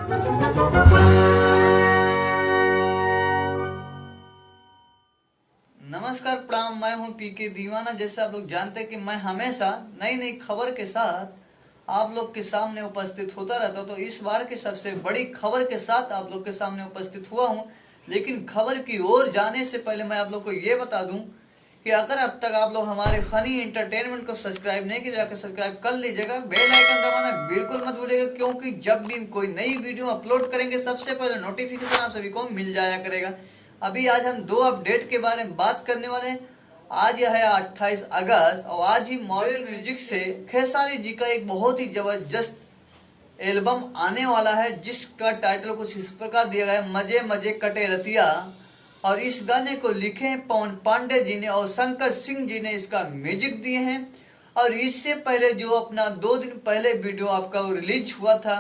नमस्कार प्रणाम, मैं हूं पीके दीवाना। जैसे आप लोग जानते हैं कि मैं हमेशा नई नई खबर के साथ आप लोग के सामने उपस्थित होता रहता हूं। तो इस बार की सबसे बड़ी खबर के साथ आप लोग के सामने उपस्थित हुआ हूं। लेकिन खबर की ओर जाने से पहले मैं आप लोग को ये बता दूं कि अगर अब तक आप लोग हमारे फनी एंटरटेनमेंट को सब्सक्राइब नहीं किया, जाकर सब्सक्राइब कर लीजिएगा। बेल आइकन दबाना बिल्कुल मत भूलिएगा, क्योंकि जब भी कोई नई वीडियो अपलोड करेंगे सबसे पहले नोटिफिकेशन आप सभी को मिल जाया करेगा। अभी आज हम दो अपडेट के बारे में बात करने वाले हैं। आज यह है 28 अगस्त और आज ही मॉर्निंग म्यूजिक से खेसारी जी का एक बहुत ही जबरदस्त एल्बम आने वाला है, जिसका टाइटल कुछ इस प्रकार दिया गया है, मजे मजे कटे रतिया। और इस गाने को लिखे हैं पवन पांडे जी ने और शंकर सिंह जी ने इसका म्यूजिक दिए हैं। और इससे पहले जो अपना 2 दिन पहले वीडियो आपका रिलीज हुआ था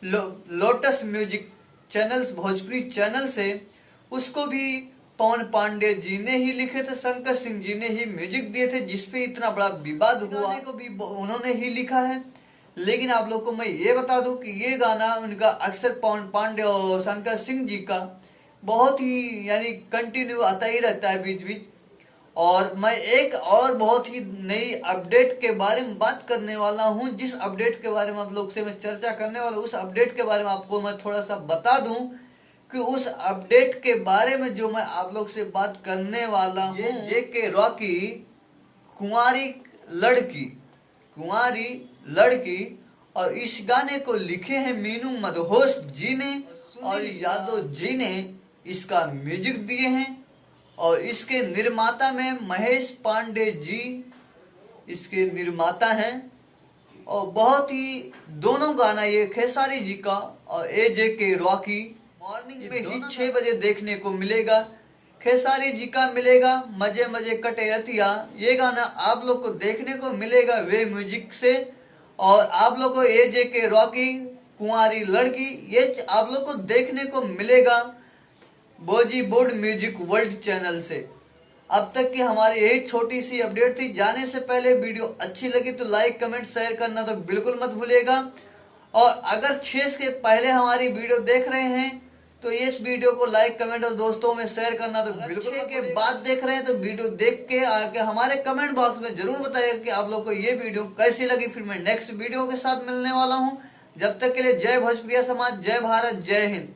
lotus music channels Bhojpuri channel से, उसको भी पवन पांडे जी ने ही लिखे थे, शंकर सिंह जी ने ही म्यूजिक दिए थे, जिसपे इतना बड़ा विवाद हुआ। को भी उन्होंने ही लिखा है। लेकिन आप लोग को मैं ये बता दूं कि ये गाना उनका अक्सर पवन पांडे और शंकर सिंह जी का बहुत ही यानी कंटिन्यू आता ही रहता है बीच बीच। और मैं एक और बहुत ही नई अपडेट के बारे में बात करने वाला हूं। जिस अपडेट के बारे में आप लोग से मैं चर्चा करने वाला हूं, उस अपडेट के बारे में आपको मैं थोड़ा सा बता दूं कि उस अपडेट के बारे में जो मैं आप लोग से बात करने वाला हूँ, जेके रॉकी कुंवारी लड़की कुंवारी लड़की। और इस गाने को लिखे हैं मीनू मदहोश जी ने और यादव जी ने इसका म्यूजिक दिए हैं। और इसके निर्माता में महेश पांडे जी इसके निर्माता हैं। और बहुत ही दोनों गाना ये खेसारी जी का और जेके रॉकी मॉर्निंग में ही 6 बजे देखने को मिलेगा। खेसारी जी का मिलेगा मजे मजे कटे रतिया, ये गाना आप लोग को देखने को मिलेगा वे म्यूजिक से। और आप लोग को जेके रॉकी कुंवारी लड़की ये आप लोग को देखने को मिलेगा बॉलीवुड म्यूजिक वर्ल्ड चैनल से। अब तक की हमारी यही छोटी सी अपडेट थी। जाने से पहले वीडियो अच्छी लगी तो लाइक कमेंट शेयर करना तो बिल्कुल मत भूलिएगा। और अगर 6 से पहले हमारी वीडियो देख रहे हैं तो इस वीडियो को लाइक कमेंट और दोस्तों में शेयर करना तो बिल्कुल। के बाद देख रहे हैं तो वीडियो देख के आके हमारे कमेंट बॉक्स में जरूर बताइएगा कि आप लोग को ये वीडियो कैसी लगी। फिर मैं नेक्स्ट वीडियो के साथ मिलने वाला हूँ। जब तक के लिए जय भोजपुरिया समाज, जय भारत, जय हिंद।